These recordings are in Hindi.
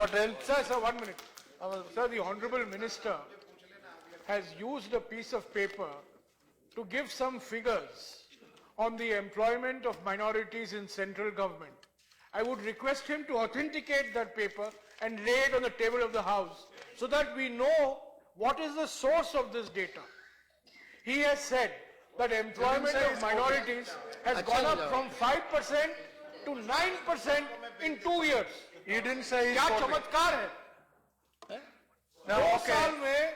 Patel. Sir, 1 minute. Sir, the Honorable Minister has used a piece of paper to give some figures on the employment of minorities in central government. I would request him to authenticate that paper and lay it on the table of the House so that we know what is the source of this data. He has said that employment of minorities has gone up from 5% to 9% in 2 years. He didn't say he's क्या quoting. चमत्कार है? No, 2 okay. साल में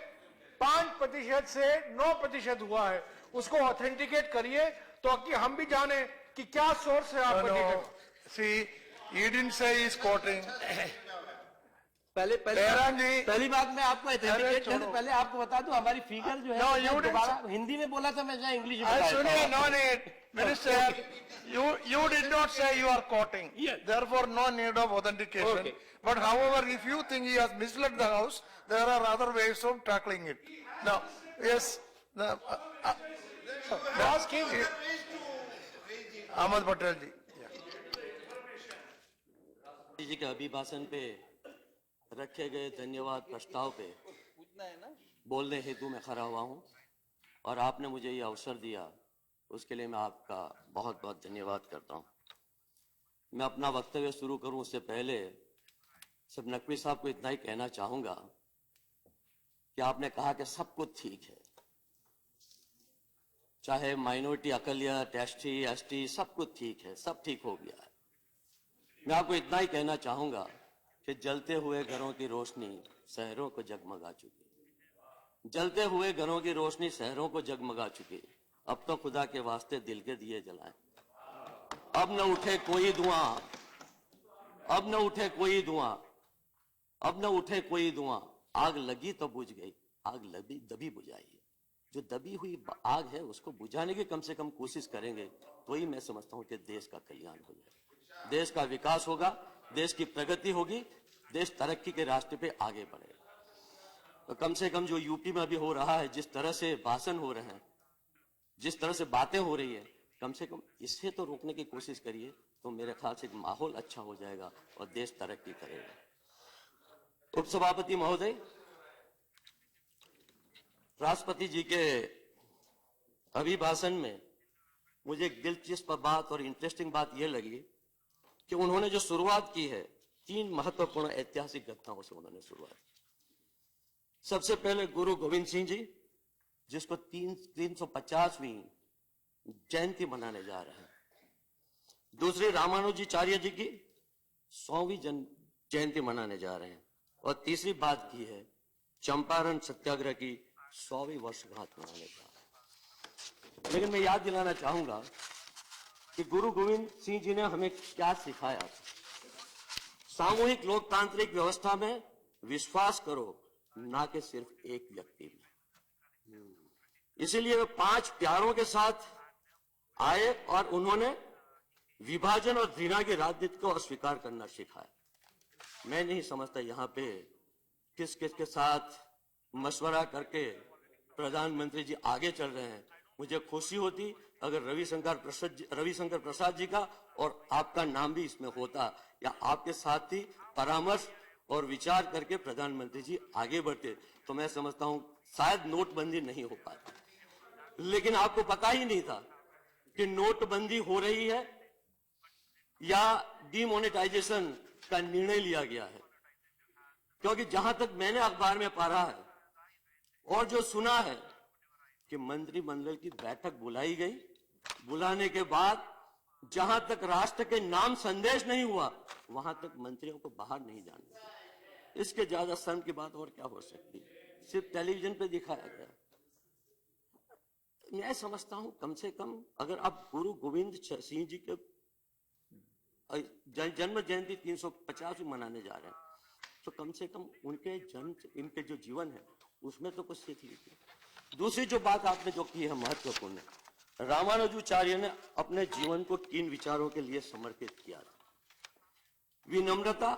5% से 9% हुआ है. उसको ऑथेंटिकेट करिए तो कि हम भी जाने कि क्या सोर्स है आपका data. No, see, he didn't say he's quoting. पहली बात मैं आपको ऑथेंटिकेट करने छोड़ो। पहले आपको बता दूं हमारी फिगर जो है No, you मैं didn't दोबारा हिंदी में बोला था मैं जहाँ इंग्लिश में I बताया सुनिए, था। no need. Minister, you did not say you are quoting. Yes. Therefore, no need of authentication. Okay. But however, if you think he has misled the House, there are other ways of tackling it. Now, yes, Ask him. Ahmad Patel ji. जी के अभिभाषण पे रखे गए धन्यवाद प्रस्ताव पे बोलने हेतु मैं खड़ा हुआ हूं और आपने मुझे ये अवसर दिया उसके लिए मैं आपका बहुत बहुत धन्यवाद करता हूं। मैं अपना वक्तव्य शुरू करूं उससे पहले सब नकवी साहब को इतना ही कहना चाहूंगा कि आपने कहा कि सब कुछ ठीक है, चाहे माइनॉरिटी अकलियत एसटी एसटी सब कुछ ठीक है, सब ठीक हो गया है। मैं आपको इतना ही कहना चाहूंगा कि जलते हुए घरों की रोशनी शहरों को जगमगा चुकी, जलते हुए घरों की रोशनी शहरों को जगमगा चुकी। अब तो खुदा के वास्ते दिल के दिए जलाएं, अब न उठे कोई धुआं, अब न उठे कोई धुआं, अब न उठे कोई धुआं। आग लगी तो बुझ गई, आग लगी दबी बुझाइए। जो दबी हुई आग है उसको बुझाने की कम से कम कोशिश करेंगे तो ही मैं समझता हूं कि देश का कल्याण हो जाएगा, देश का विकास होगा, देश की प्रगति होगी, देश तरक्की के रास्ते पे आगे बढ़ेगा। तो कम से कम जो यूपी में अभी हो रहा है, जिस तरह से भाषण हो रहे हैं, जिस तरह से बातें हो रही है, कम से कम इससे तो रोकने की कोशिश करिए तो मेरे ख्याल से माहौल अच्छा हो जाएगा और देश तरक्की करेगा। उपसभापति महोदय, राष्ट्रपति जी के अभिभाषण में मुझे एक दिलचस्प बात और इंटरेस्टिंग बात यह लगी कि उन्होंने जो शुरुआत की है 3 महत्वपूर्ण ऐतिहासिक घटनाओं से उन्होंने शुरुआत की। सबसे पहले गुरु गोविंद सिंह जी, जिसको 350वीं जयंती मनाने जा रहे हैं। दूसरी रामानुजाचार्य जी की 100वीं जयंती मनाने जा रहे हैं। और तीसरी बात की है चंपारण सत्याग्रह की 100वीं वर्षगांठ मनाने जा रहे हैं। लेकिन मैं याद दिलाना चाहूंगा कि गुरु गोविंद सिंह जी ने हमें क्या सिखाया। सामूहिक लोकतांत्रिक व्यवस्था में विश्वास करो, ना कि सिर्फ एक व्यक्ति में। इसीलिए वे 5 प्यारों के साथ आए और उन्होंने विभाजन और घृणा की राजनीति को अस्वीकार करना सिखाया। मैं नहीं समझता यहाँ पे किस किस के साथ मशवरा करके प्रधानमंत्री जी आगे चल रहे हैं। मुझे खुशी होती अगर रविशंकर प्रसाद जी का और आपका नाम भी इसमें होता, या आपके साथ ही परामर्श और विचार करके प्रधानमंत्री जी आगे बढ़ते, तो मैं समझता हूं शायद नोटबंदी नहीं हो पाती। लेकिन आपको पता ही नहीं था कि नोटबंदी हो रही है या डिमोनेटाइजेशन का निर्णय लिया गया है। क्योंकि जहां तक मैंने अखबार में पढ़ा है और जो सुना है कि मंत्रिमंडल की बैठक बुलाई गई, बुलाने के बाद जहां तक राष्ट्र के नाम संदेश नहीं हुआ वहां तक मंत्रियों को बाहर नहीं जाने दिया। इसके ज्यादा शर्म की बात और क्या हो सकती है। सिर्फ टेलीविजन पे दिखाया गया। मैं समझता हूं कम से कम अगर आप गुरु गोविंद सिंह जी के जन्म जयंती 350 मनाने जा रहे हैं तो कम से कम उनके इनके जो जीवन है उसमें तो कुछ सीख लीजिए। दूसरी जो बात आपने जो की है महत्वपूर्ण है, रामानुजाचार्य ने अपने जीवन को 3 विचारों के लिए समर्पित किया था। विनम्रता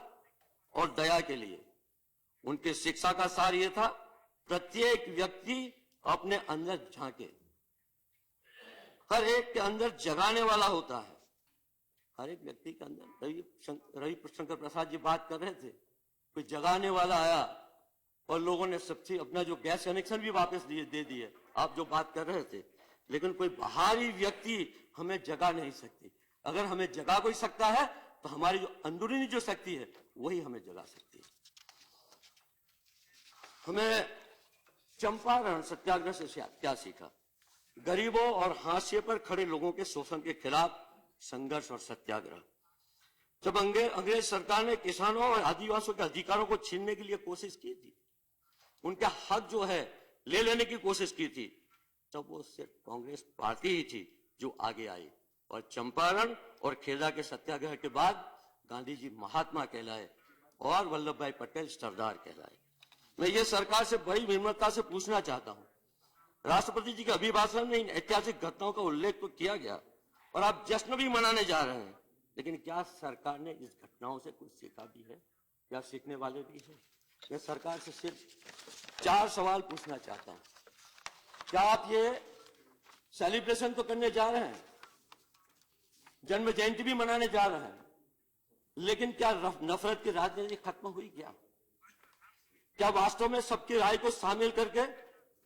और दया के लिए। उनकी शिक्षा का सार यह था, प्रत्येक व्यक्ति अपने अंदर झांके, हर एक के अंदर जगाने वाला होता है। हर एक व्यक्ति के अंदर रविशंकर प्रसाद जी बात कर रहे थे, कोई जगाने वाला आया और लोगों ने सबसे अपना जो गैस कनेक्शन भी वापस दे दिए, आप जो बात कर रहे थे। लेकिन कोई बाहरी व्यक्ति हमें जगा नहीं सकती। अगर हमें जगा कोई सकता है तो हमारी जो अंदरूनी जो शक्ति है वही हमें जगा सकती है। हमें चंपारण सत्याग्रह से क्या सीखा? गरीबों और हाशिए पर खड़े लोगों के शोषण के खिलाफ संघर्ष और सत्याग्रह। जब अंग्रेज सरकार ने किसानों और आदिवासियों के अधिकारों को छीनने के लिए कोशिश की थी, उनका हक जो है ले लेने की कोशिश की थी, तब वो सिर्फ कांग्रेस पार्टी ही थी जो आगे आई। और चंपारण और खेड़ा के सत्याग्रह के बाद गांधी जी महात्मा कहलाए और वल्लभ भाई पटेल सरदार कहलाए। मैं ये सरकार से बड़ी विनम्रता से पूछना चाहता हूं, राष्ट्रपति जी के अभिभाषण में इन ऐतिहासिक घटनाओं का उल्लेख तो किया गया और आप जश्न भी मनाने जा रहे हैं, लेकिन क्या सरकार ने इस घटनाओं से कुछ सीखा भी है? क्या सीखने वाले भी हैं? मैं सरकार से सिर्फ 4 सवाल पूछना चाहता हूं। क्या आप ये सेलिब्रेशन तो करने जा रहे हैं, जन्म जयंती भी मनाने जा रहे हैं, लेकिन क्या नफरत की राजनीति खत्म हुई? क्या वास्तव में सबकी राय को शामिल करके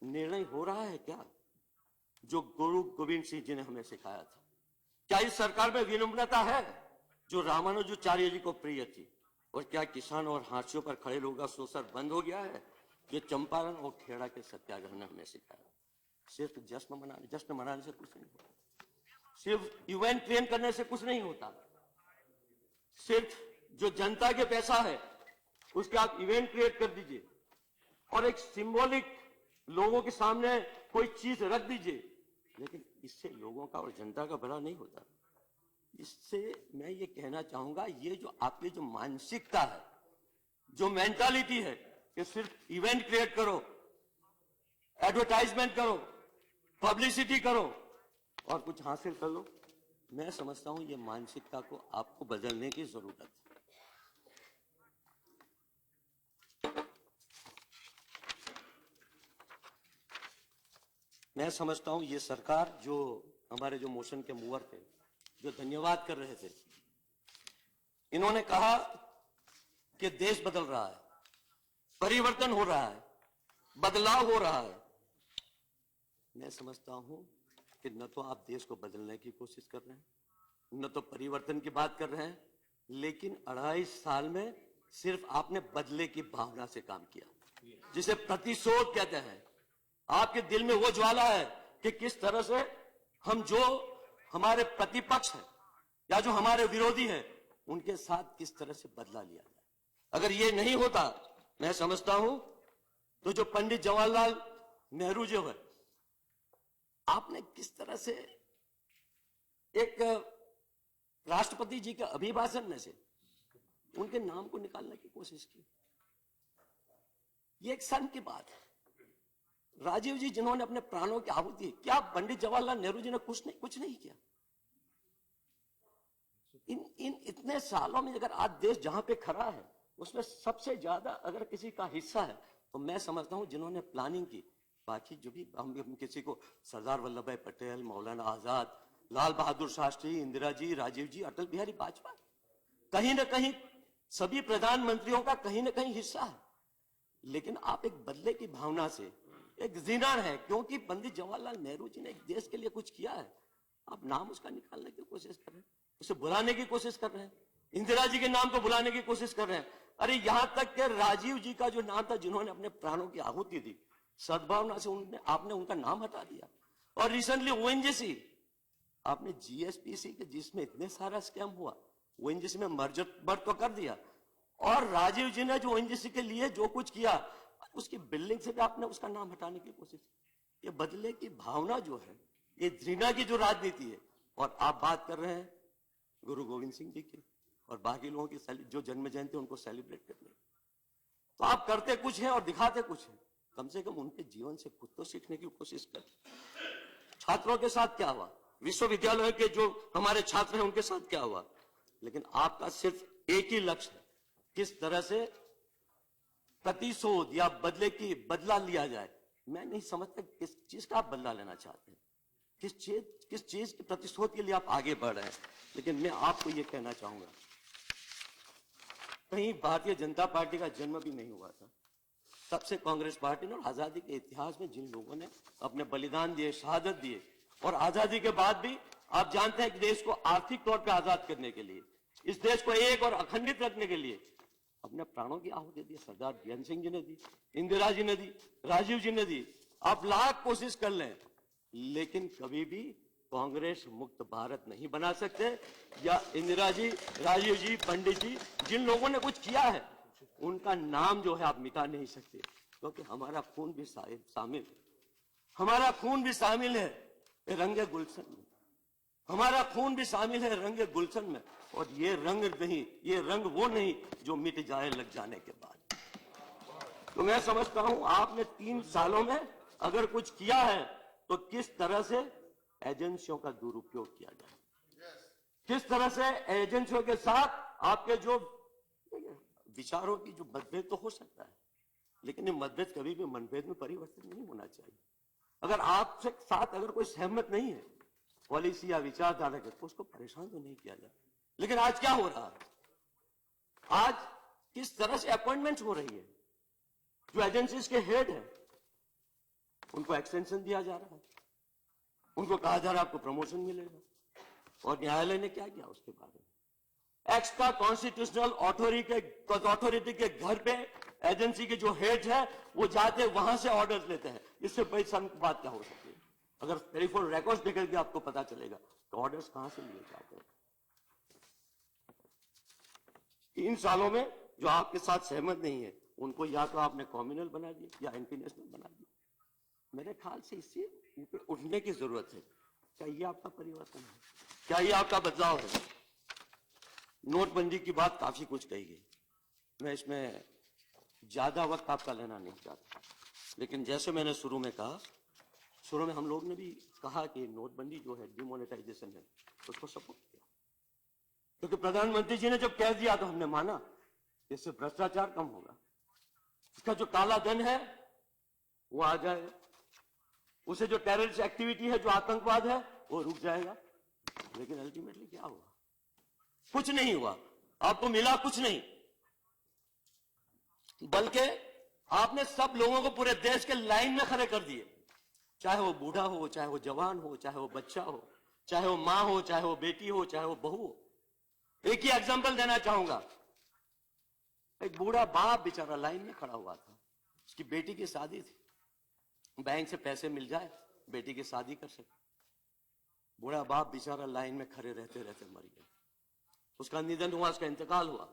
निर्णय हो रहा है क्या, जो गुरु गोविंद सिंह जी ने हमें सिखाया था? क्या इस सरकार में विनम्रता है जो रामानुजाचार्य जी को प्रिय थी? और क्या किसानों और हाशियों पर खड़े लोगों का शोषण बंद हो गया है? ये चंपारण और खेड़ा के सत्याग्रह ने हमें सिखाया। सिर्फ जश्न मनाने से कुछ नहीं होता, सिर्फ इवेंट ट्रेन करने से कुछ नहीं होता, सिर्फ जो जनता के पैसा है उसके आप इवेंट क्रिएट कर दीजिए और एक सिंबॉलिक लोगों के सामने कोई चीज रख दीजिए, लेकिन इससे लोगों का और जनता का भला नहीं होता। इससे मैं ये कहना चाहूंगा, ये जो आपकी जो मानसिकता है, जो मेंटालिटी है कि सिर्फ इवेंट क्रिएट करो, एडवर्टाइजमेंट करो, पब्लिसिटी करो और कुछ हासिल कर लो, मैं समझता हूं ये मानसिकता को आपको बदलने की जरूरत है। मैं समझता हूं ये सरकार, जो हमारे जो मोशन के मूवर थे, जो धन्यवाद कर रहे थे, इन्होंने कहा कि देश बदल रहा है, परिवर्तन हो रहा है, बदलाव हो रहा है। मैं समझता हूं कि न तो आप देश को बदलने की कोशिश कर रहे हैं, न तो परिवर्तन की बात कर रहे हैं, लेकिन 2.5 साल में सिर्फ आपने बदले की भावना से काम किया, जिसे प्रतिशोध कहते हैं। आपके दिल में वो ज्वाला है कि किस तरह से हम जो हमारे प्रतिपक्ष है या जो हमारे विरोधी है उनके साथ किस तरह से बदला लिया जाए। अगर ये नहीं होता, मैं समझता हूं तो जो पंडित जवाहरलाल नेहरू जो है, आपने किस तरह से एक राष्ट्रपति जी के अभिभाषण में से उनके नाम को निकालने की कोशिश की। ये एक शर्म की बात है। राजीव जी जिन्होंने अपने प्राणों की आहुति, क्या पंडित जवाहरलाल नेहरू जी ने कुछ नहीं किया? इन इतने सालों में अगर आज देश जहां पे खड़ा है उसमें सबसे ज्यादा अगर किसी का हिस्सा है तो मैं समझता हूं जिन्होंने प्लानिंग की। बाकी जो भी हम किसी को सरदार वल्लभ भाई पटेल, मौलाना आजाद, लाल बहादुर शास्त्री, इंदिरा जी, राजीव जी, अटल बिहारी वाजपेयी, कहीं ना कहीं सभी प्रधानमंत्रियों का कहीं ना कहीं हिस्सा है। लेकिन आप एक बदले की भावना से, एक जिनान है क्योंकि पंडित जवाहरलाल नेहरू जी ने एक देश के लिए कुछ किया है, आप नाम उसका निकालने की कोशिश कर रहे हैं, उसे बुलाने की कोशिश कर रहे हैं, इंदिरा जी के नाम को बुलाने की कोशिश कर रहे हैं। अरे यहां तक कि राजीव जी का जो नाम था जिन्होंने अपने प्राणों की आहुति दी, सद्भावना से आपने उनका नाम हटा दिया। और रिसेंटली ओएनजीसी, आपने जीएसपीसी के जिसमें इतने सारा स्कैम हुआ, ओएनजीसी में मर्जर तो कर दिया, और राजीव जी ने जो ओएनजीसी के लिए जो कुछ किया उसकी बिल्डिंग से भी आपने उसका नाम हटाने की कोशिश। ये बदले की भावना जो है, ये घृणा की जो राजनीति है। और आप बात कर रहे हैं गुरु गोविंद सिंह जी की और बाकी लोगों की जो जन्म जयंती उनको सेलिब्रेट करने, तो आप करते कुछ है और दिखाते कुछ है। कम से कम उनके जीवन से खुद तो सीखने की कोशिश कर। छात्रों के साथ क्या हुआ, विश्वविद्यालय के जो हमारे छात्र हैं उनके साथ क्या हुआ, लेकिन आपका सिर्फ एक ही लक्ष्य है, किस तरह से प्रतिशोध या बदला लिया जाए। मैं नहीं समझता किस चीज का आप बदला लेना चाहते हैं, किस चीज के प्रतिशोध के लिए आप आगे बढ़ रहे हैं। लेकिन मैं आपको यह कहना चाहूंगा, कहीं भारतीय जनता पार्टी का जन्म भी नहीं हुआ था। तब से कांग्रेस पार्टी ने और आजादी के इतिहास में जिन लोगों ने अपने बलिदान दिए, शहादत दिए, और आजादी के बाद भी आप जानते हैं कि देश को आर्थिक तौर पर आजाद करने के लिए, इस देश को एक और अखंडित रखने के लिए अपने प्राणों की आहुति दी। सरदार ज्ञान सिंह जी ने दी, इंदिरा जी ने दी, राजीव जी ने दी। आप लाख कोशिश कर लें, लेकिन कभी भी कांग्रेस मुक्त भारत नहीं बना सकते। या इंदिरा जी, राजीव जी, पंडित जी, जिन लोगों ने कुछ किया है उनका नाम जो है आप मिटा नहीं सकते, क्योंकि हमारा खून भी शामिल, हमारा खून भी शामिल है रंगे गुलशन में, हमारा खून भी शामिल है रंगे गुलशन में। और ये रंग नहीं, ये रंग वो नहीं जो मिट जाए लग जाने के बाद। तो मैं समझता हूं आपने 3 सालों में अगर कुछ किया है तो किस तरह से एजेंसियों का दुरुपयोग किया जाए, किस तरह से एजेंसियों के साथ आपके जो विचारों की जो मतभेद तो हो सकता है, लेकिन ये मतभेद कभी भी मनभेद में परिवर्तित नहीं होना चाहिए। अगर आपसे साथ अगर कोई सहमत नहीं है पॉलिसी या विचारधारा के, तो उसको परेशान तो नहीं किया जाए। लेकिन आज क्या हो रहा है, आज किस तरह से अपॉइंटमेंट हो रही है, जो एजेंसीज के हेड है उनको एक्सटेंशन दिया जा रहा है, उनको कहा जा रहा है आपको प्रमोशन मिलेगा, और न्यायालय ने क्या किया उसके बारे में, एक्स्ट्रा कॉन्स्टिट्यूशनल अथॉरिटी के घर पे एजेंसी के जो हेड है वो जाते वहां से ऑर्डर्स लेते हैं। इससे बड़ी बात क्या हो सकती है? अगर टेलीफोन रिकॉर्ड्स निकल के आपको पता चलेगा तो ऑर्डर्स कहां से लिए जाते हैं। 3 सालों में जो आपके साथ सहमत नहीं है उनको या तो आपने कॉम्युनल बना दिया या एंटी नेशनल बना दिया। मेरे ख्याल से इससे ऊपर उठने की जरूरत है। क्या ये आपका परिवर्तन है? क्या ये आपका बदलाव है? नोटबंदी की बात काफी कुछ कही गई, मैं इसमें ज्यादा वक्त आपका लेना नहीं चाहता, लेकिन जैसे मैंने शुरू में कहा, शुरू में हम लोग ने भी कहा कि नोटबंदी जो है डिमोनेटाइजेशन है, उसको सपोर्ट किया, क्योंकि प्रधानमंत्री जी ने जब कह दिया तो हमने माना इससे भ्रष्टाचार कम होगा, इसका जो काला धन है वो आ जाएगा, उसे जो टेररिस्ट एक्टिविटी है, जो आतंकवाद है वो रुक जाएगा। लेकिन अल्टीमेटली क्या हुआ? कुछ नहीं हुआ, आपको मिला कुछ नहीं, बल्कि आपने सब लोगों को पूरे देश के लाइन में खड़े कर दिए, चाहे वो बूढ़ा हो, चाहे वो जवान हो, चाहे वो बच्चा हो, चाहे वो मां हो, चाहे वो बेटी हो, चाहे वो बहू हो। एक ही एग्जांपल देना चाहूंगा, एक बूढ़ा बाप बेचारा लाइन में खड़ा हुआ था, उसकी बेटी की शादी थी, बैंक से पैसे मिल जाए बेटी की शादी कर सके, बूढ़ा बाप बेचारा लाइन में खड़े रहते रहते मर गया, उसका निधन हुआ, उसका इंतकाल हुआ,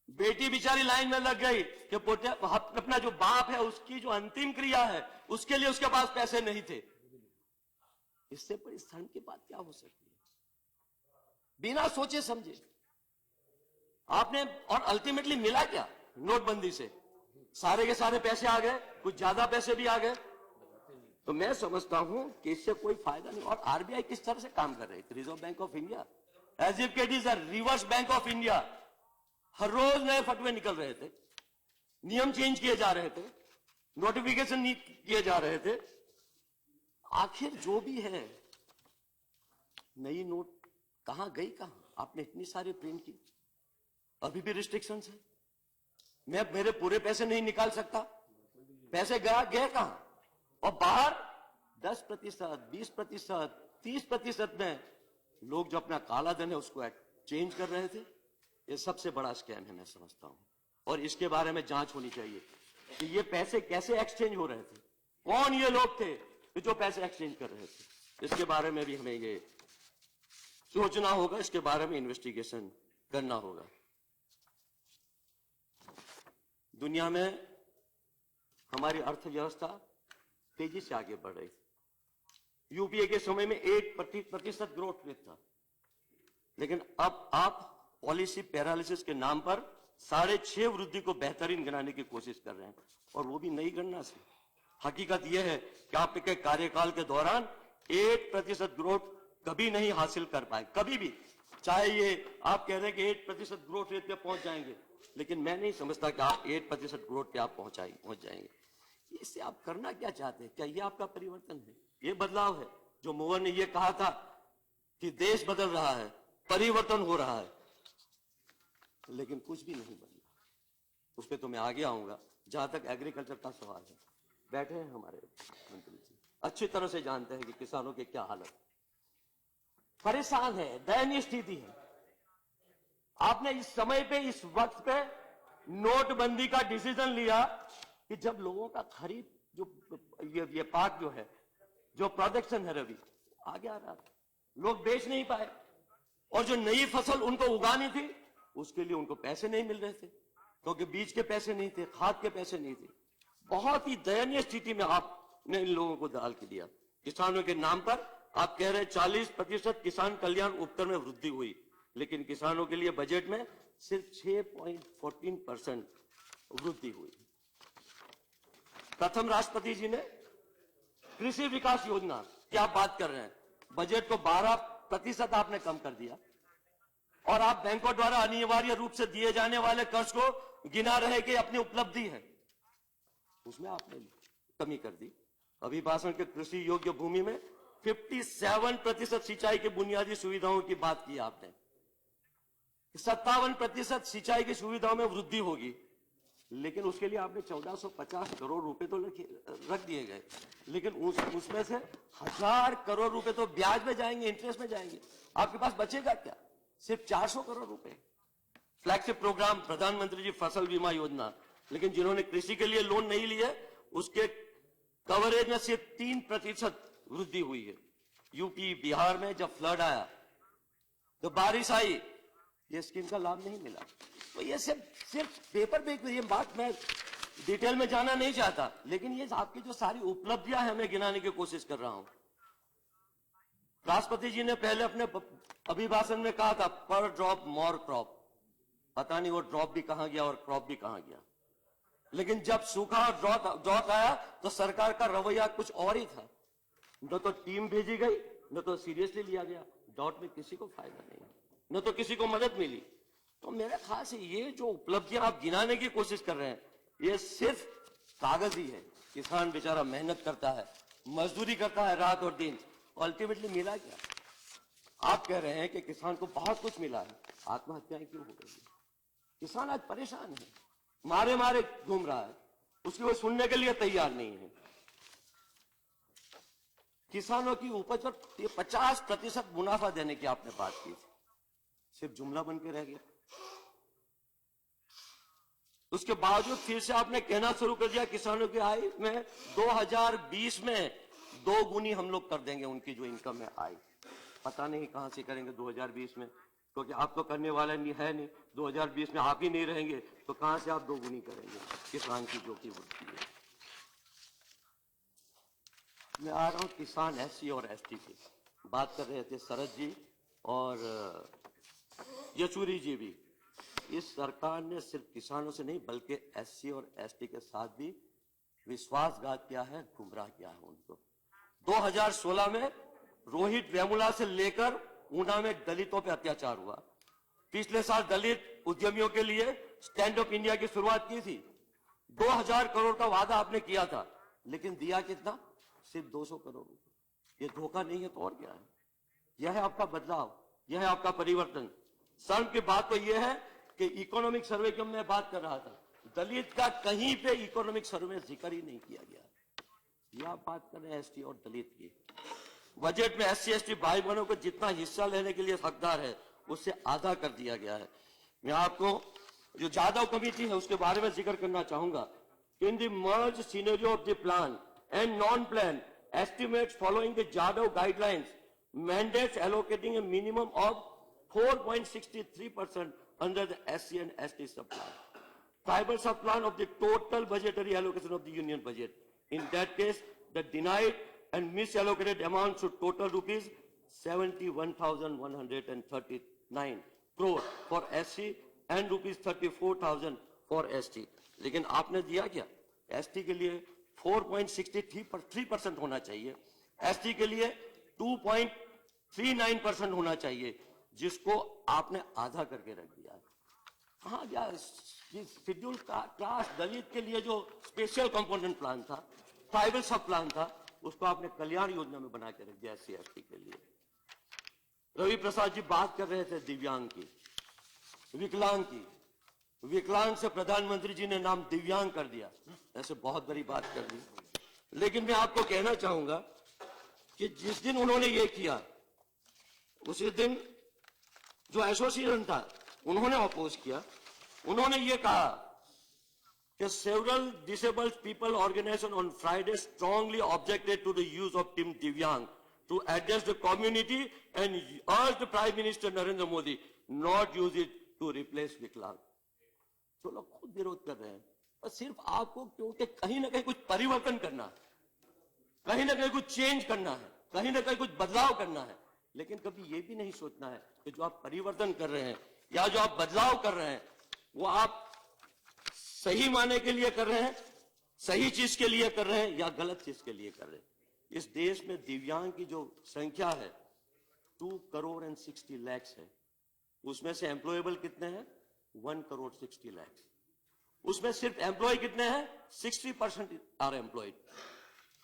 बेटी बेचारी लाइन में लग गई कि अपना जो बाप है उसकी जो अंतिम क्रिया है उसके लिए उसके पास पैसे नहीं थे। इससे बड़ी शर्म की बात क्या हो सकती है? बिना सोचे समझे आपने, और अल्टीमेटली मिला क्या नोटबंदी से? सारे के सारे पैसे आ गए, कुछ ज्यादा पैसे भी आ गए। तो मैं समझता हूं कि इससे कोई फायदा नहीं। और आरबीआई किस तरह से काम कर रही थी, Reserve Bank of India, as if it is a reverse bank of India. हर रोज नए फटवे निकल रहे थे, नियम चेंज किए जा रहे थे, नोटिफिकेशन किए जा रहे थे। आखिर जो भी है, नई नोट कहां गई, कहां? आपने इतनी सारी प्रिंट की, अभी भी रिस्ट्रिक्शंस है, मैं मेरे पूरे पैसे नहीं निकाल सकता, पैसे गए कहां? और बाहर 10%, 20%, 30% में लोग जो अपना काला धन है उसको चेंज कर रहे थे। ये सबसे बड़ा स्कैम है, मैं समझता हूं, और इसके बारे में जांच होनी चाहिए कि ये पैसे कैसे एक्सचेंज हो रहे थे, कौन ये लोग थे कि जो पैसे एक्सचेंज कर रहे थे। इसके बारे में भी हमें ये सोचना होगा, इसके बारे में इन्वेस्टिगेशन करना होगा। दुनिया में हमारी अर्थव्यवस्था तेजी से आगे बढ़ रही थी। यूपीए के समय में 1% ग्रोथ रेट था, लेकिन अब आप पॉलिसी पैरालिसिस के नाम पर 6.5 वृद्धि को बेहतरीन बनाने की कोशिश कर रहे हैं, और वो भी नई गणना से। हकीकत यह है कि आपके कार्यकाल के दौरान 1% ग्रोथ कभी नहीं हासिल कर पाए, कभी भी। चाहे ये आप कह रहे हैं कि 1% ग्रोथ रेट पे पहुंच जाएंगे, लेकिन मैं नहीं समझता कि आप 1% ग्रोथ पे आप पहुंच जाएंगे। इससे आप करना क्या चाहते हैं? क्या ये आपका परिवर्तन है? ये बदलाव है जो मोहन ने ये कहा था कि देश बदल रहा है, परिवर्तन हो रहा है। लेकिन कुछ भी नहीं बना। उस पर तो मैं आगे आऊंगा। जहां तक एग्रीकल्चर का सवाल है, बैठे हैं हमारे मंत्री जी, अच्छी तरह से जानते हैं कि किसानों की क्या हालत, परेशान है, दयनीय स्थिति है। आपने इस समय पे, इस वक्त पे नोटबंदी का डिसीजन लिया कि जब लोगों का खरीफ जो ये पाक जो है, जो प्रोडक्शन है रवि, आगे आ रहा था, लोग बेच नहीं पाए, और जो नई फसल उनको उगानी थी उसके लिए उनको पैसे नहीं मिल रहे थे, क्योंकि बीज के पैसे नहीं थे, खाद के पैसे नहीं थे। बहुत ही दयनीय स्थिति में आपने इन लोगों को डाल के दिया। किसानों के नाम पर आप कह रहे हैं 40% किसान कल्याण उपकर में वृद्धि हुई, लेकिन किसानों के लिए बजट में सिर्फ 6.14% वृद्धि हुई। प्रथम राष्ट्रपति जी ने कृषि विकास योजना की आप बात कर रहे हैं, बजट को 12% आपने कम कर दिया, और आप बैंकों द्वारा अनिवार्य रूप से दिए जाने वाले कर्ज को गिना रहे कि अपनी उपलब्धि है, उसमें आपने कमी कर दी। अभिभाषण के कृषि योग्य भूमि में 57% सिंचाई की बुनियादी सुविधाओं की बात की आपने, 57% सिंचाई की सुविधाओं में वृद्धि होगी, लेकिन उसके लिए आपने 1450 करोड़ रुपए तो रख दिए गए, लेकिन उसमें से 1000 करोड़ रुपए तो ब्याज में जाएंगे, इंटरेस्ट में जाएंगे। आपके पास बचेगा क्या? सिर्फ 400 करोड़ रुपए। फ्लैगशिप प्रोग्राम प्रधानमंत्री जी फसल बीमा योजना, लेकिन जिन्होंने कृषि के लिए लोन नहीं लिए उसके कवरेज में सिर्फ 3% वृद्धि हुई है। यूपी बिहार में जब फ्लड आया, तो बारिश आई, ये स्कीम का लाभ नहीं मिला। तो ये सिर्फ पेपर पे, ये बात मैं डिटेल में जाना नहीं चाहता, लेकिन ये आपकी जो सारी उपलब्धियां हैं मैं गिनाने की कोशिश कर रहा हूं। राष्ट्रपति जी ने पहले अपने अभिभाषण में कहा था पर ड्रॉप मोर क्रॉप, पता नहीं वो ड्रॉप भी कहां गया और क्रॉप भी कहां गया। लेकिन जब सूखा और ड्रॉट आया तो सरकार का रवैया कुछ और ही था, न तो टीम भेजी गई, न तो सीरियसली लिया गया। ड्रॉट में किसी को फायदा नहीं, न तो किसी को मदद मिली। तो मेरे ख्याल से ये जो उपलब्धियां आप गिनाने की कोशिश कर रहे हैं, ये सिर्फ कागज ही है। किसान बेचारा मेहनत करता है, मजदूरी करता है रात और दिन, अल्टीमेटली मिला क्या? आप कह रहे हैं कि किसान को बहुत कुछ मिला है, आत्महत्याएं क्यों हो गई? किसान आज परेशान है, मारे मारे घूम रहा है, उसकी कोई सुनने के लिए तैयार नहीं है। किसानों की उपज पर 50% मुनाफा देने की आपने बात की थी, सिर्फ जुमला बन के रह गया। उसके बावजूद फिर से आपने कहना शुरू कर दिया किसानों की आय में 2020 में 2 गुनी हम लोग कर देंगे उनकी जो इनकम है आय। पता नहीं कहां से करेंगे 2020 में, क्योंकि आप तो करने वाला नहीं है नहीं। 2020 में आप ही नहीं रहेंगे तो कहां से आप 2 गुनी करेंगे किसान की जो की वृद्धि है। मैं आ रहा हूं किसान एससी और एसटी की बात कर रहे थे शरद जी और येचुरी जी भी। इस सरकार ने सिर्फ किसानों से नहीं बल्कि एससी और एसटी के साथ भी विश्वासघात किया है, गुमराह किया है उनको। 2016 में रोहित वेमुला से लेकर ऊना में दलितों पे अत्याचार हुआ। पिछले साल दलित उद्यमियों के लिए स्टैंड अप इंडिया की शुरुआत की थी। 2000 करोड़ का वादा आपने किया था, लेकिन दिया कितना? सिर्फ 200 करोड़ रुपए। ये धोखा नहीं है तो और क्या है? यह है आपका बदलाव, यह है आपका परिवर्तन। शर्म की बात तो यह है कि इकोनॉमिक सर्वे की मैं बात कर रहा था, दलित का कहीं पे इकोनॉमिक सर्वे में जिक्र ही नहीं किया गया। ये आप बात कर रहे हैं एसटी और दलित की। बजट में एससी एसटी भाई बहनों को जितना हिस्सा लेने के लिए हकदार है उससे आधा कर दिया गया है। मैं आपको जो जादव कमेटी है उसके बारे में जिक्र करना चाहूंगा। In the merge scenario of the plan and non plan estimates following the Jadhav guidelines mandates allocating a minimum of 4.63% under the SC and ST subplan. Tribal subplan of the total budgetary allocation of the union budget. In that case, the denied and misallocated amount should total rupees 71,139 crore for SC and rupees 34,000 for ST. लेकिन आपने दिया क्या? ST के लिए 4.63% होना चाहिए, ST के लिए 2.39% होना चाहिए, जिसको आपने आधा करके रख दिया है। हाँ, शेड्यूल क्लास दलित के लिए जो स्पेशल कंपोनेंट प्लान था, ट्राइबल सब प्लान था, उसको आपने कल्याण योजना में बना के रख दिया SC ST के लिए। रवि प्रसाद जी बात कर रहे थे दिव्यांग की, विकलांग की, विकलांग से प्रधानमंत्री जी ने नाम दिव्यांग कर दिया, ऐसे बहुत बड़ी बात कर दी। लेकिन मैं आपको कहना चाहूंगा कि जिस दिन उन्होंने ये किया, उसी दिन जो एसोसिएशन था उन्होंने अपोज किया। उन्होंने ये कहा कि several disabled people organization on Friday strongly objected to the use of term Divyang to address the community and urged Prime Minister Narendra Modi not use it to replace Viklang. तो लोग खुद विरोध कर रहे हैं और सिर्फ आपको, क्योंकि कहीं ना कहीं कुछ परिवर्तन करना है, कहीं ना कहीं कुछ चेंज करना है, कहीं ना कहीं कुछ बदलाव करना है। लेकिन कभी ये भी नहीं सोचना है कि जो आप परिवर्तन कर रहे हैं या जो आप बदलाव कर रहे हैं वो आप सही माने के लिए कर रहे हैं, सही चीज के लिए कर रहे हैं या गलत चीज के लिए कर रहे हैं। इस देश में दिव्यांग की जो संख्या है 2,60,00,000 है, उसमें से एम्प्लॉयबल कितने हैं? 1,60,00,000। उसमें सिर्फ एम्प्लॉय कितने हैं? 60% आर एम्प्लॉयड।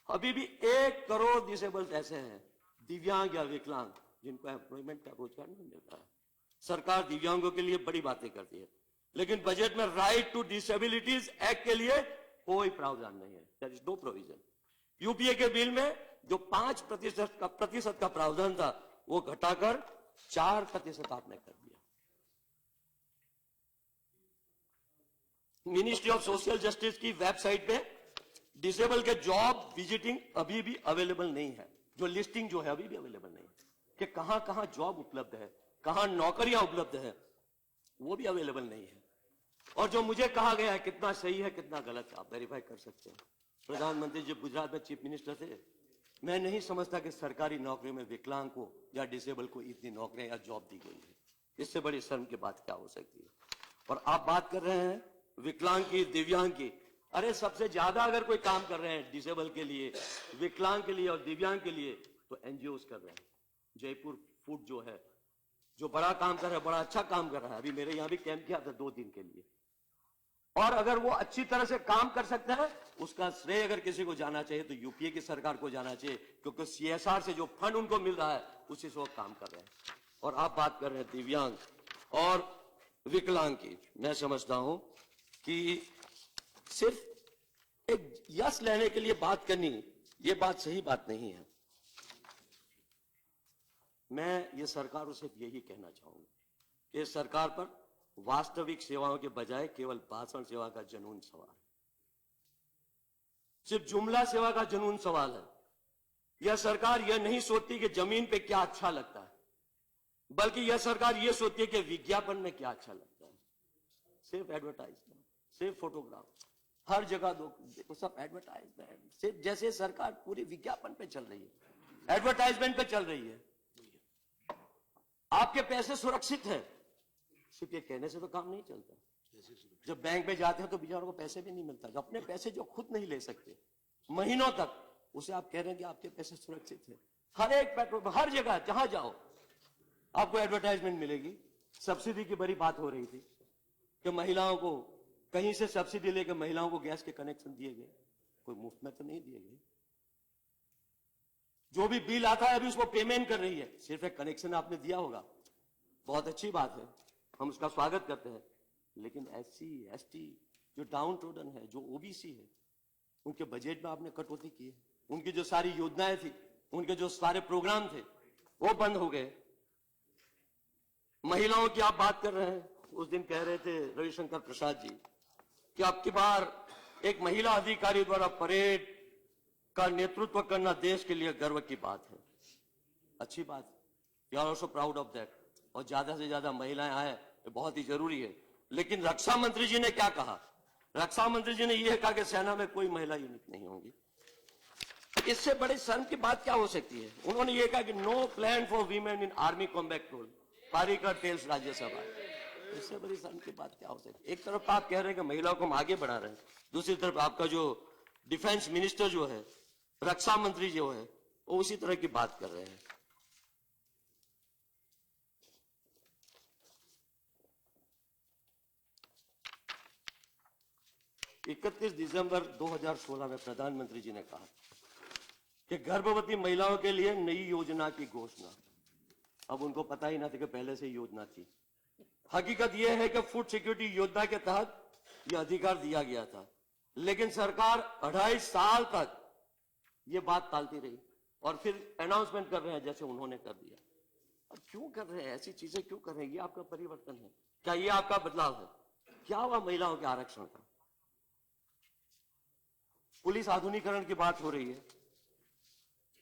अभी भी 1 करोड़ डिसेबल्ड ऐसे हैं, दिव्यांग या विकलांग, जिनको एम्प्लॉयमेंट का रोजगार नहीं मिल रहा है। सरकार दिव्यांगों के लिए बड़ी बातें करती है, लेकिन बजट में राइट टू डिसेबिलिटीज एक्ट के लिए कोई प्रावधान नहीं है। There is no provision. UPA के बिल में जो 5% का प्रावधान था वो घटाकर 4% आपने कर दिया। मिनिस्ट्री ऑफ सोशल जस्टिस की वेबसाइट पे डिसेबल के जॉब विजिटिंग अभी भी अवेलेबल नहीं है, जो लिस्टिंग जो है अभी भी अवेलेबल नहीं है कि कहां कहां जॉब उपलब्ध है, कहां नौकरियां उपलब्ध है, वो भी अवेलेबल नहीं है। और जो मुझे कहा गया है कितना सही है कितना गलत है आप वेरीफाई कर सकते हैं। प्रधानमंत्री जब गुजरात में चीफ मिनिस्टर थे, मैं नहीं समझता कि सरकारी नौकरी में विकलांग को या डिसेबल को इतनी नौकरियां या जॉब दी गई है। इससे बड़ी शर्म की बात क्या हो सकती है। और आप बात कर रहे हैं विकलांग की, दिव्यांग की। अरे सबसे ज्यादा अगर कोई काम कर रहे हैं डिसेबल के लिए, विकलांग के लिए और दिव्यांग के लिए तो एनजीओ कर रहे हैं। जयपुर फूड जो है, जो बड़ा काम कर रहा है, बड़ा अच्छा काम कर रहा है। अभी मेरे यहां भी कैंप किया था 2 दिन के लिए। और अगर वो अच्छी तरह से काम कर सकते हैं, उसका श्रेय अगर किसी को जाना चाहिए तो यूपीए की सरकार को जाना चाहिए, क्योंकि सीएसआर से जो फंड उनको मिल रहा है उसी से वो काम कर रहे हैं। और आप बात कर रहे हैं दिव्यांग और विकलांग की, मैं समझता हूं कि सिर्फ एक यश लेने के लिए बात करनी, ये बात सही बात नहीं है। मैं ये सरकार से यही कहना चाहूंगा कि इस सरकार पर वास्तविक सेवाओं के बजाय केवल भाषण सेवा का जुनून सवाल है, सिर्फ जुमला सेवा का जुनून सवाल है। यह सरकार यह नहीं सोचती कि जमीन पे क्या अच्छा लगता है, बल्कि यह सरकार यह सोचती है कि विज्ञापन में क्या अच्छा लगता है। सिर्फ एडवर्टाइजमेंट, सिर्फ फोटोग्राफ, हर जगह देखो सब एडवर्टाइजमेंट। सिर्फ जैसे सरकार पूरी विज्ञापन पे चल रही है, एडवर्टाइजमेंट पे चल रही है। आपके पैसे सुरक्षित है, सिर्फ ये कहने से तो काम नहीं चलता। जब बैंक में जाते हैं तो बेचारों को पैसे भी नहीं मिलता। जब अपने पैसे जो खुद नहीं ले सकते महीनों तक, उसे आप कह रहे हैं कि आपके पैसे सुरक्षित है। हर एक पेट्रोल पंप, हर जगह जहां जाओ आपको एडवर्टाइजमेंट मिलेगी। सब्सिडी की बड़ी बात हो रही थी कि महिलाओं को कहीं से सब्सिडी लेकर महिलाओं को गैस के कनेक्शन दिए गए, कोई मुफ्त में तो नहीं दिए गए। जो भी बिल आता है अभी उसको पेमेंट कर रही है, सिर्फ एक कनेक्शन आपने दिया होगा, बहुत अच्छी बात है, हम उसका स्वागत करते हैं। लेकिन एससी एसटी जो डाउन ट्रोडन है, जो ओबीसी है, उनके बजट में आपने कटौती की है। उनकी जो सारी योजनाएं थी, उनके जो सारे प्रोग्राम थे वो बंद हो गए। महिलाओं की आप बात कर रहे हैं, उस दिन कह रहे थे रविशंकर प्रसाद जी कि अब की बार एक महिला अधिकारी द्वारा परेड का नेतृत्व करना देश के लिए गर्व की बात है। अच्छी बात, we are also proud of that. और ज्यादा से ज्यादा महिलाएं आए, ये बहुत ही जरूरी है। लेकिन रक्षा मंत्री जी ने क्या कहा? रक्षा मंत्री जी ने यह कहा कि सेना में कोई महिला यूनिट नहीं होगी। इससे बड़ी शर्म की बात क्या हो सकती है? उन्होंने ये कहा कि no plan for women in army combat role, Parrikar tells Rajya Sabha. इससे बड़ी शर्म की बात क्या हो सकती है? एक तरफ आप कह रहे हैं कि महिलाओं को हम आगे बढ़ा रहे हैं, दूसरी तरफ आपका जो डिफेंस मिनिस्टर जो है, रक्षा मंत्री जो है, वो उसी तरह की बात कर रहे हैं। 31 दिसंबर 2016 में प्रधानमंत्री जी ने कहा कि गर्भवती महिलाओं के लिए नई योजना की घोषणा। अब उनको पता ही ना था कि पहले से योजना थी। हकीकत यह है कि फूड सिक्योरिटी योजना के तहत यह अधिकार दिया गया था, लेकिन सरकार 2.5 साल तक ये बात टालती रही और फिर अनाउंसमेंट कर रहे हैं जैसे उन्होंने कर दिया। अब क्यों कर रहे हैं ऐसी चीजें, क्यों कर रहे हैं? ये आपका परिवर्तन है क्या? ये आपका बदलाव है क्या? हुआ महिलाओं के आरक्षण का? पुलिस आधुनिकीकरण की बात हो रही है,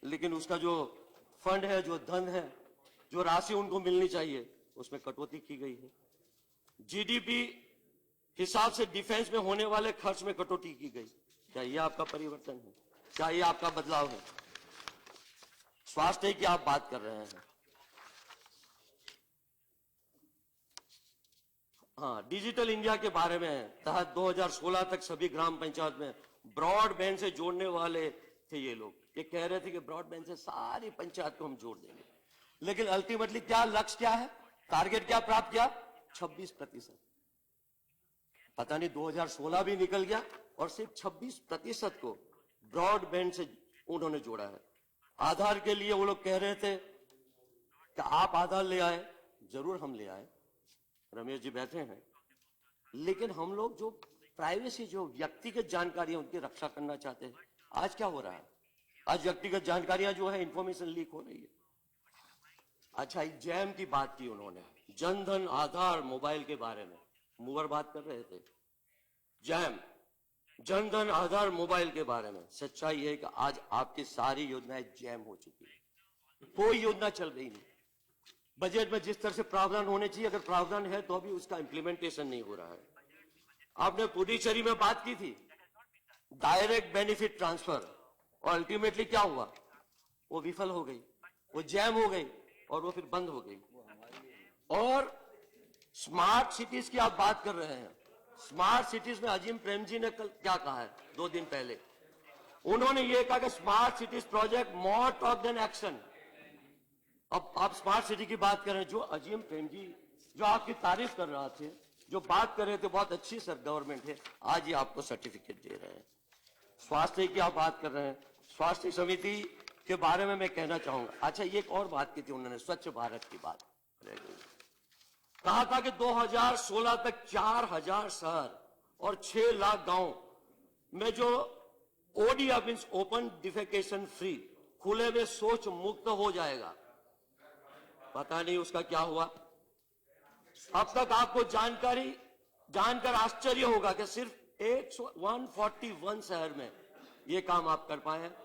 लेकिन उसका जो फंड है, जो धन है, जो राशि उनको मिलनी चाहिए, उसमें कटौती की गई है। जीडीपी हिसाब से डिफेंस में होने वाले खर्च में कटौती की गई। क्या ये आपका परिवर्तन है? क्या ये आपका बदलाव है? स्वास्थ्य की आप बात कर रहे हैं। हाँ, डिजिटल इंडिया के बारे में तहत 2016 तक सभी ग्राम पंचायत में ब्रॉडबैंड से जोड़ने वाले थे ये लोग। ये कह रहे थे कि ब्रॉडबैंड से सारी पंचायत को हम जोड़ देंगे, लेकिन अल्टीमेटली क्या लक्ष्य, क्या है, टारगेट क्या प्राप्त किया? 26%। पता नहीं 2016 भी निकल गया और सिर्फ 26% को ब्रॉडबैंड से उन्होंने जोड़ा है। आधार के लिए वो लोग कह रहे थे कि आप आधार ले आए। जरूर हम ले आए, रमेश जी बैठे हैं, लेकिन हम लोग जो प्राइवेसी, जो व्यक्तिगत जानकारी है, उनकी रक्षा करना चाहते हैं। आज क्या हो रहा है? आज व्यक्तिगत जानकारियां जो है, इंफॉर्मेशन लीक हो रही है। अच्छा, जैम की बात की उन्होंने, जनधन, आधार, मोबाइल के बारे में मुवर बात कर रहे थे। जैम, जनधन, आधार, मोबाइल के बारे में सच्चाई है कि आज आपकी सारी योजनाएं जैम हो चुकी है। कोई योजना चल रही नहीं। बजट में जिस तरह से प्रावधान होने चाहिए, अगर प्रावधान है तो अभी उसका इंप्लीमेंटेशन नहीं हो रहा है। आपने पुडुचेरी में बात की थी, डायरेक्ट बेनिफिट ट्रांसफर, और अल्टीमेटली क्या हुआ? वो विफल हो गई, वो जैम हो गई और वो फिर बंद हो गई। और स्मार्ट सिटीज की आप बात कर रहे हैं। स्मार्ट सिटीज में अजीम प्रेम जी ने कल क्या कहा है? 2 दिन पहले उन्होंने ये कहा कि smart cities project more talk than action. अब आप स्मार्ट सिटी की बात कर रहे हैं, जो अजीम प्रेम जी जो आपकी तारीफ कर रहा थे, जो बात कर रहे थे, बहुत अच्छी सर गवर्नमेंट है, आज ही आपको सर्टिफिकेट दे रहे हैं। स्वास्थ्य की आप बात कर रहे हैं, स्वास्थ्य समिति के बारे में मैं कहना चाहूंगा। अच्छा, ये एक और बात की थी उन्होंने, स्वच्छ भारत की बात रह गई। कहा था कि 2016 तक 4000 शहर और 6 लाख गांव में जो ODF means open defecation free, खुले में शौच मुक्त हो जाएगा। पता नहीं उसका क्या हुआ। अब तक आपको जानकर आश्चर्य होगा कि सिर्फ 141 शहर में ये काम आप कर पाए हैं,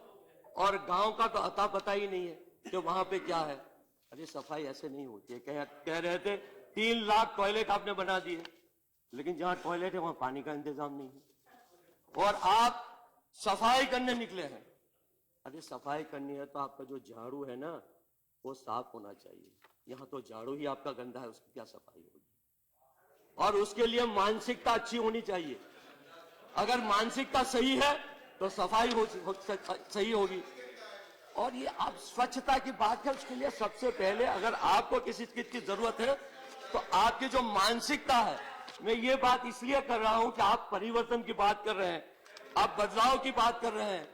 और गांव का तो अता पता ही नहीं है कि वहां पे क्या है। अरे सफाई ऐसे नहीं होती है। कह रहे थे 3 लाख टॉयलेट आपने बना दिए, लेकिन जहां टॉयलेट है वहां पानी का इंतजाम नहीं है, और आप सफाई करने निकले हैं। अरे सफाई करनी है तो आपका जो झाड़ू है ना, वो साफ होना चाहिए। यहां तो झाड़ू ही आपका गंदा है, उसकी क्या सफाई होगी? और उसके लिए मानसिकता अच्छी होनी चाहिए। अगर मानसिकता सही है तो सफाई सही होगी। और ये आप स्वच्छता की बात करें, उसके लिए सबसे पहले अगर आपको किसी चीज की जरूरत है तो आपकी जो मानसिकता है, मैं ये बात इसलिए कर रहा हूं कि आप परिवर्तन की बात कर रहे हैं, आप बदलाव की बात कर रहे हैं।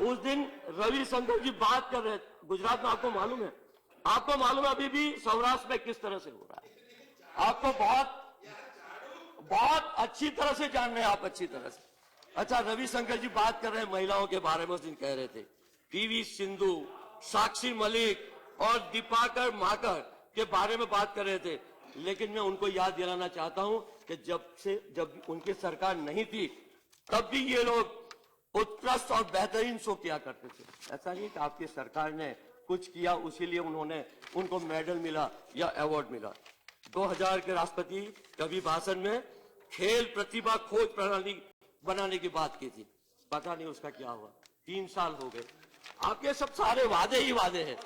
उस दिन रविशंकर जी बात कर रहे हैं गुजरात में, आपको मालूम है अभी भी सौराष्ट्र में किस तरह से हो रहा है। आपको बहुत अच्छी तरह से जान रहे हैं आप, अच्छी तरह से। अच्छा, रविशंकर जी बात कर रहे हैं महिलाओं के बारे में। उस दिन कह रहे थे पीवी सिंधु, साक्षी मलिक और दीपाकर माकर के बारे में बात कर रहे थे, लेकिन मैं उनको याद दिलाना चाहता हूं कि जब उनकी सरकार नहीं थी तब भी ये लोग उत्कृष्ट और बेहतरीन शो किया करते थे। ऐसा नहीं कि आपकी सरकार ने कुछ किया उसीलिए उनको मेडल मिला या अवार्ड मिला। 2000 के राष्ट्रपति कभी भाषण में खेल प्रतिभा खोज प्रणाली बनाने की बात की थी, पता नहीं उसका क्या हुआ। 3 साल हो गए, आपके सब सारे वादे ही वादे हैं।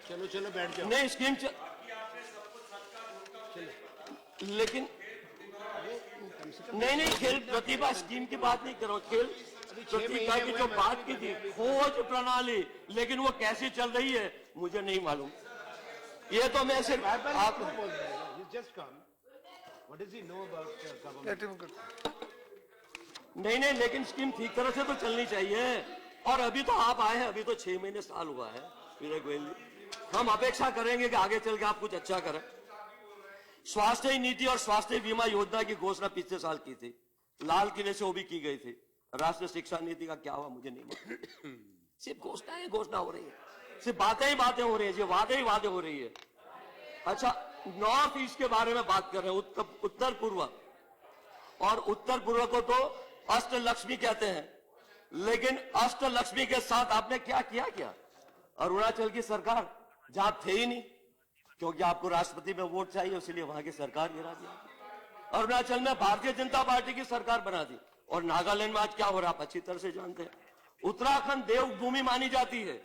चलो बैठ जाओ। नहीं स्कीम लेकिन नहीं खेल प्रतिभा स्कीम की बात नहीं कर रहा हूं। खेल प्रतिभा की जो बात की थी, खोज प्रणाली, लेकिन वो कैसी चल रही है मुझे नहीं मालूम। ये तो मैं सिर्फ आप नहीं, लेकिन स्कीम ठीक तरह से तो चलनी चाहिए। और अभी तो आप आए हैं, अभी तो 6 महीने साल हुआ है विनय गोयल जी। हम अपेक्षा करेंगे कि आगे चल के आप कुछ अच्छा करें। स्वास्थ्य नीति और स्वास्थ्य बीमा योजना की घोषणा पिछले साल की थी, लाल किले से वो भी की गई थी। राष्ट्रीय शिक्षा नीति का क्या हुआ मुझे नहीं मालूम। सिर्फ घोषणा हो रही है, सिर्फ बातें ही बातें हो रही है, वादे ही वादे हो रही है। अच्छा, नॉर्थ ईस्ट के बारे में बात कर रहे हैं, उत्तर पूर्व, और उत्तर पूर्व को तो अष्टलक्ष्मी कहते हैं, लेकिन अष्टलक्ष्मी के साथ आपने क्या किया? क्या अरुणाचल की सरकार जहां थे ही नहीं, क्योंकि आपको राष्ट्रपति में वोट चाहिए, इसलिए वहां की सरकार गिरा दिया। अरुणाचल में भारतीय जनता पार्टी की सरकार बना दी, और नागालैंड में आज क्या हो रहा आप अच्छी तरह से जानते हैं। उत्तराखंड देवभूमि मानी जाती है,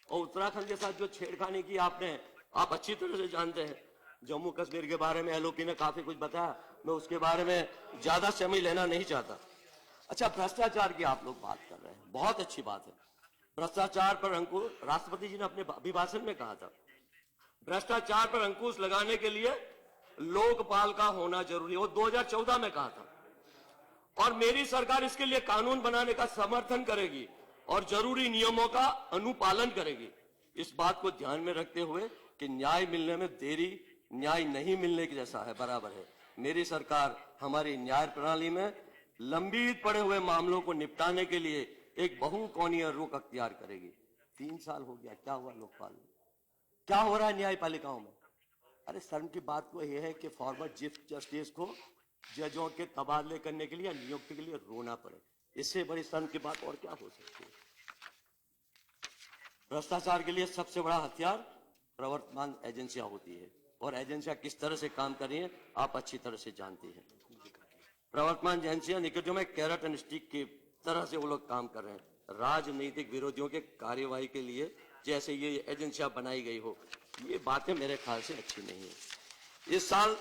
और उत्तराखंड के साथ जो छेड़खानी की आपने, आप अच्छी तरह से जानते हैं। जम्मू कश्मीर के बारे में एलओपी ने काफी कुछ बताया, मैं उसके बारे में ज्यादा समय लेना नहीं चाहता। अच्छा, भ्रष्टाचार की आप लोग बात कर रहे हैं, बहुत अच्छी बात है। भ्रष्टाचार पर अंकुश, राष्ट्रपति जी ने अपने अभिभाषण में कहा था, भ्रष्टाचार पर अंकुश लगाने के लिए लोकपाल का होना जरूरी है, वो 2014 में कहा था। और मेरी सरकार इसके लिए कानून बनाने का समर्थन करेगी और जरूरी नियमों का अनुपालन करेगी। इस बात को ध्यान में रखते हुए कि न्याय मिलने में देरी न्याय नहीं मिलने के जैसा है, बराबर है। मेरी सरकार हमारी न्याय प्रणाली में लंबित पड़े हुए मामलों को निपटाने के लिए एक बहुकोणीय रुख अख्तियार करेगी। 3 साल हो गया, क्या हुआ लोकपाल में? क्या हो रहा है न्यायपालिकाओं में? अरे शर्म की बात तो यह है कि फॉर्मर चीफ जस्टिस को जजों के तबादले करने के लिए या नियुक्ति के लिए रोना पड़े। इससे बड़ी शर्म की बात और क्या हो सकती है? भ्रष्टाचार के लिए सबसे बड़ा हथियार प्रवर्तमान एजेंसियां होती है, और एजेंसियां किस तरह से काम कर रही हैं आप अच्छी तरह से जानती हैं। प्रवर्तमान एजेंसियां निकटों में कैरेट एंड स्टिक की तरह से वो लोग काम कर रहे हैं। राजनीतिक विरोधियों के कार्यवाही के लिए जैसे ये एजेंसियां बनाई गई हो, ये बातें मेरे ख्याल से अच्छी नहीं है। इस साल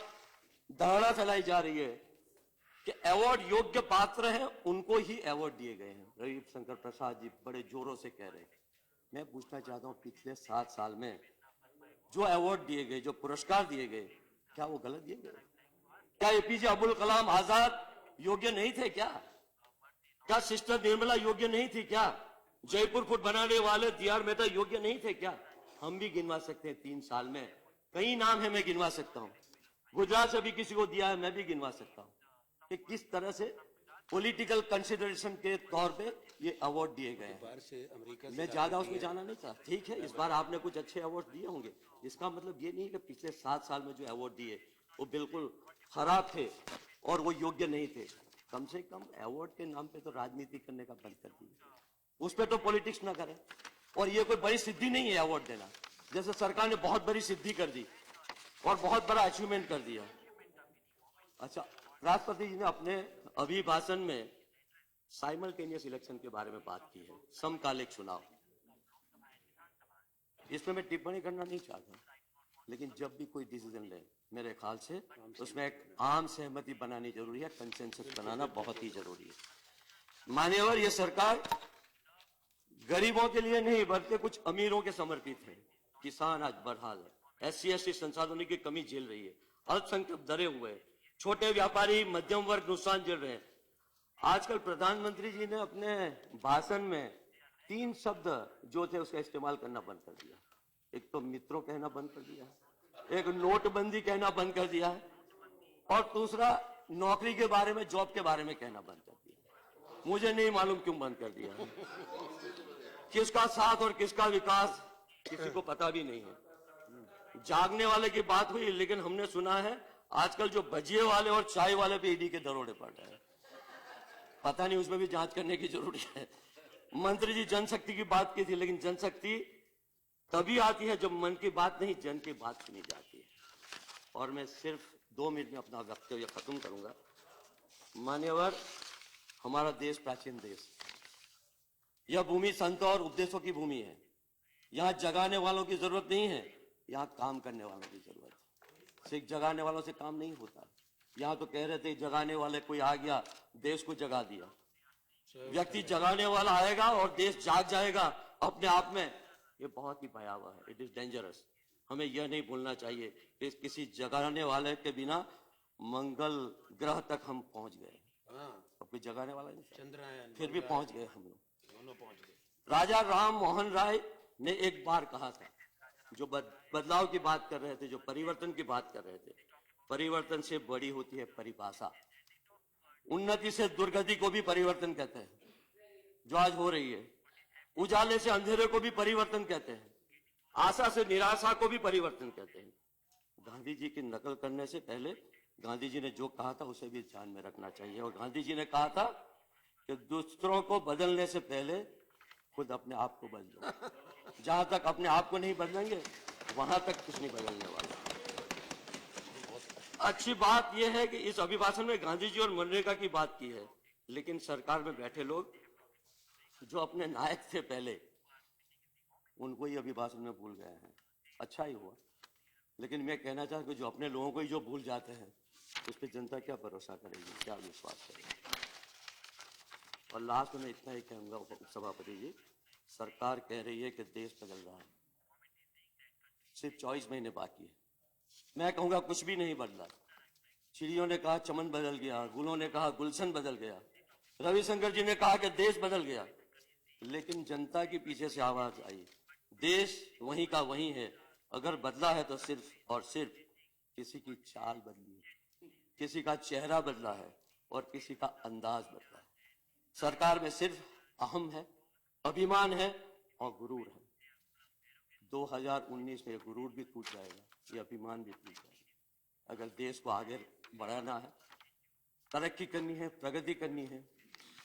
धारणा फैलाई जा रही है कि अवार्ड योग्य पात्र हैं उनको ही अवार्ड दिए गए हैं। रविशंकर प्रसाद जी बड़े जोरों से कह रहे हैं। मैं पूछना चाहता हूं, पिछले 7 साल में जो अवार्ड दिए गए, जो पुरस्कार दिए गए, क्या वो गलत दिए गए? क्या एपीजे अब्दुल कलाम आजाद योग्य नहीं थे क्या? क्या सिस्टर निर्मला योग्य नहीं थी क्या? जयपुर फुट बनाने वाले डीआर मेहता योग्य नहीं थे क्या? हम भी गिनवा सकते हैं। 3 साल में कई नाम है, मैं गिनवा सकता हूं। गुजरात से भी किसी को दिया है, मैं भी गिनवा सकता हूं कि किस तरह से पॉलिटिकल कंसिडरेशन के तौर पे ये अवार्ड दिए गए हैं। मैं ज्यादा उसमें जाना नहीं चाहता। ठीक है, इस बार आपने कुछ अच्छे अवार्ड दिए होंगे, इसका मतलब ये नहीं कि पिछले 7 साल में जो अवार्ड दिए वो बिल्कुल खराब थे और वो योग्य नहीं थे। कम से कम अवार्ड के नाम पे तो राजनीति करने का बंद कर दिए, उस पर तो पॉलिटिक्स ना करें। और ये कोई बड़ी सिद्धि नहीं है अवार्ड देना, जैसे सरकार ने बहुत बड़ी सिद्धि कर दी और बहुत बड़ा अचीवमेंट कर दिया। अच्छा, राष्ट्रपति जी ने अपने अभिभाषण में साइमल्टेनियस इलेक्शन के बारे में बात की है, समकालिक चुनाव। इसमें मैं टिप्पणी करना नहीं चाहता, लेकिन जब भी कोई डिसीजन ले, मेरे ख्याल से उसमें एक आम सहमति बनानी जरूरी है, कंसेंसस बनाना बहुत ही जरूरी है। मान्यवर, ये सरकार गरीबों के लिए नहीं बल्कि कुछ अमीरों के समर्पित है। किसान आज बदहाल है, SC/ST संसाधनों की कमी झेल रही है, अल्पसंख्यक डरे हुए, छोटे व्यापारी मध्यम वर्ग नुकसान झेल रहे हैं। आजकल प्रधानमंत्री जी ने अपने भाषण में 3 शब्द जो थे उसका इस्तेमाल करना बंद कर दिया। एक तो मित्रों कहना बंद कर दिया, एक नोटबंदी कहना बंद कर दिया है, और दूसरा नौकरी के बारे में, जॉब के बारे में कहना बंद कर दिया। मुझे नहीं मालूम क्यों बंद कर दिया, किसका साथ और किसका विकास किसी को पता भी नहीं है। जागने वाले की बात हुई, लेकिन हमने सुना है आजकल जो भजिए वाले और चाय वाले पे ईडी के दरोड़े पड़ रहे हैं। पता नहीं, उसमें भी जांच करने की जरूरत है। मंत्री जी जनशक्ति की बात की थी, लेकिन जनशक्ति तभी आती है जब मन की बात नहीं, जन की बात सुनी जाती है। और मैं सिर्फ 2 मिनट में अपना वक्तव्य खत्म करूंगा। मान्यवर, हमारा देश प्राचीन देश, यह भूमि संतों और उपदेशों की भूमि है। यहाँ जगाने वालों की जरूरत नहीं है, यहाँ काम करने वालों की जरूरत है। सिर्फ जगाने वालों से काम नहीं होता। यहाँ तो कह रहे थे जगाने वाले कोई आ गया, देश को जगा दिया। व्यक्ति जगाने वाला आएगा और देश जाग जाएगा अपने आप में। ये बहुत ही भयावह है, इट इज डेंजरस। हमें यह नहीं भूलना चाहिए कि किसी जगाने वाले के बिना मंगल ग्रह तक हम पहुंच गए। अब कोई जगाने वाला नहीं, चंद्रयान फिर भी पहुंच गए हम लोग, दोनों पहुंच गए। राजा राम मोहन राय ने एक बार कहा था जो बदलाव की बात कर रहे थे, जो परिवर्तन की बात कर रहे थे, परिवर्तन से बड़ी होती है परिभाषा। उन्नति से दुर्गति को भी परिवर्तन कहते हैं, जो आज हो रही है। उजाले से अंधेरे को भी परिवर्तन कहते हैं, आशा से निराशा को भी परिवर्तन कहते हैं। गांधी जी की नकल करने से पहले गांधी जी ने जो कहा था उसे भी ध्यान में रखना चाहिए। और गांधी जी ने कहा था कि दूसरों को बदलने से पहले खुद अपने आप को बदलो। जहां तक अपने आप को नहीं बदलेंगे वहां तक कुछ नहीं बदलने वाला। अच्छी बात यह है कि इस अभिभाषण में गांधी जी और मनरेगा की बात की है, लेकिन सरकार में बैठे लोग जो अपने नायक थे पहले, उनको ही अभिभाषण में भूल गए हैं। अच्छा ही हुआ, लेकिन मैं कहना चाहता हूं कि जो अपने लोगों को ही जो भूल जाते हैं, उस पर जनता क्या भरोसा करेगी, क्या विश्वास करेगी। और लास्ट में इतना ही कहूंगा उपसभापति जी, सरकार कह रही है कि देश बदल रहा है, सिर्फ 24 महीने बाकी है। मैं कहूंगा कुछ भी नहीं बदला। चिड़ियों ने कहा चमन बदल गया, गुलों ने कहा गुलशन बदल गया, रविशंकर जी ने कहा कि देश बदल गया, लेकिन जनता के पीछे से आवाज आई, देश वहीं का वहीं है। अगर बदला है तो सिर्फ और सिर्फ किसी की चाल बदली है, किसी का चेहरा बदला है और किसी का अंदाज बदला है। सरकार में सिर्फ अहम है, अभिमान है और गुरूर है। 2019 में गुरूर भी टूट जाएगा, ये अभिमान भी टूट जाएगा। अगर देश को आगे बढ़ाना है, तरक्की करनी है, प्रगति करनी है,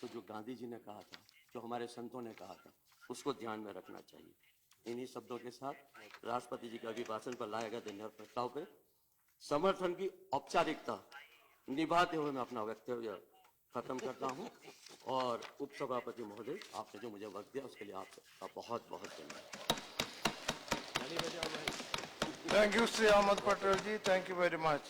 तो जो गांधी जी ने कहा था, जो हमारे संतों ने कहा था, उसको ध्यान में रखना चाहिए। इन्हीं शब्दों के साथ राष्ट्रपति जी के अभिभाषण पर लाए गए धन्यवाद प्रस्ताव पे समर्थन की औपचारिकता निभाते हुए मैं अपना वक्तव्य खत्म करता हूं। और उपसभापति महोदय, आपने जो मुझे वक्त दिया उसके लिए आपका बहुत बहुत धन्यवाद। Thank you, Sri Ahmed Patel ji. Thank you very much.